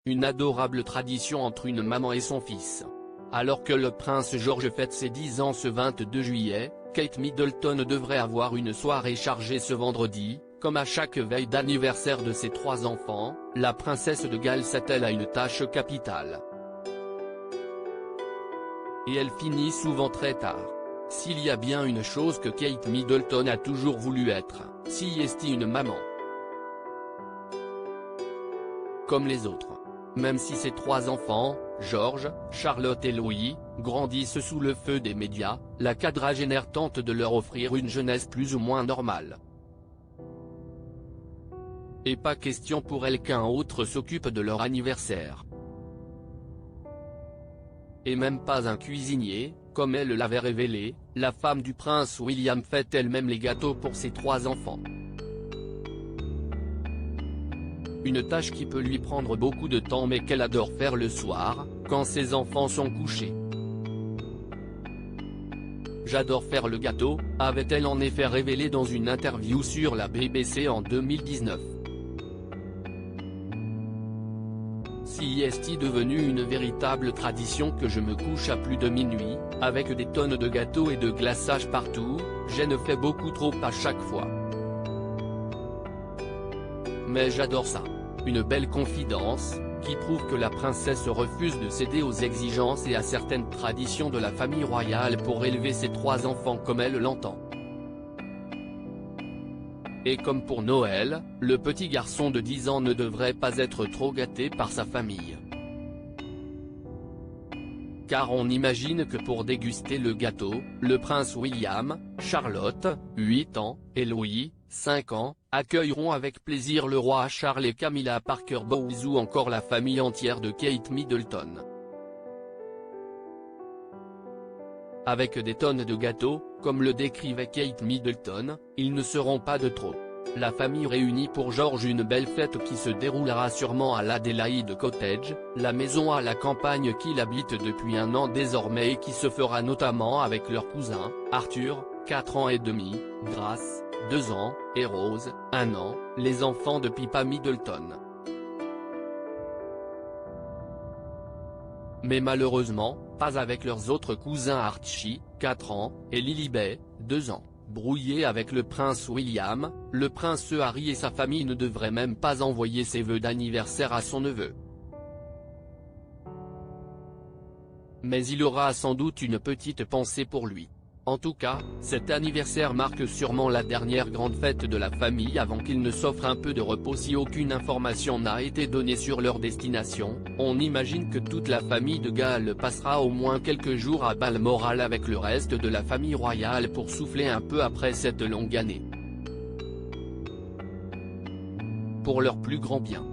une adorable tradition entre une maman et son fils. Alors que le prince George fête ses 10 ans ce 22 juillet, Kate Middleton devrait avoir une soirée chargée ce vendredi. Comme à chaque veille d'anniversaire de ses 3 enfants, la princesse de Galles s'attelle à une tâche capitale. Et elle finit souvent très tard. S'il y a bien une chose que Kate Middleton a toujours voulu être, c'est une maman. Comme les autres. Même si ses 3 enfants, George, Charlotte et Louis, grandissent sous le feu des médias, la quadragénaire tente de leur offrir une jeunesse plus ou moins normale. Et pas question pour elle qu'un autre s'occupe de leur anniversaire. Et même pas un cuisinier, comme elle l'avait révélé, la femme du prince William fait elle-même les gâteaux pour ses 3 enfants. Une tâche qui peut lui prendre beaucoup de temps mais qu'elle adore faire le soir, quand ses enfants sont couchés. J'adore faire le gâteau, avait-elle en effet révélé dans une interview sur la BBC en 2019. C'est devenu une véritable tradition que je me couche à plus de minuit, avec des tonnes de gâteaux et de glaçage partout, j'en fais beaucoup trop à chaque fois. Mais j'adore ça. Une belle confidence, qui prouve que la princesse refuse de céder aux exigences et à certaines traditions de la famille royale pour élever ses 3 enfants comme elle l'entend. Et comme pour Noël, le petit garçon de 10 ans ne devrait pas être trop gâté par sa famille. Car on imagine que pour déguster le gâteau, le prince William, Charlotte, 8 ans, et Louis, 5 ans, accueilleront avec plaisir le roi Charles et Camilla Parker Bowles ou encore la famille entière de Kate Middleton. Avec des tonnes de gâteaux, comme le décrivait Kate Middleton, ils ne seront pas de trop. La famille réunit pour George une belle fête qui se déroulera sûrement à l'Adelaide Cottage, la maison à la campagne qu'il habite depuis 1 an désormais et qui se fera notamment avec leur cousin, Arthur, 4 ans et demi, Grace, 2 ans, et Rose, 1 an, les enfants de Pippa Middleton. Mais malheureusement, pas avec leurs autres cousins Archie, 4 ans, et Lilibet, 2 ans. Brouillé avec le prince William, le prince Harry et sa famille ne devraient même pas envoyer ses vœux d'anniversaire à son neveu. Mais il aura sans doute une petite pensée pour lui. En tout cas, cet anniversaire marque sûrement la dernière grande fête de la famille avant qu'il ne s'offre un peu de repos. Si aucune information n'a été donnée sur leur destination, on imagine que toute la famille de Galles passera au moins quelques jours à Balmoral avec le reste de la famille royale pour souffler un peu après cette longue année. Pour leur plus grand bien.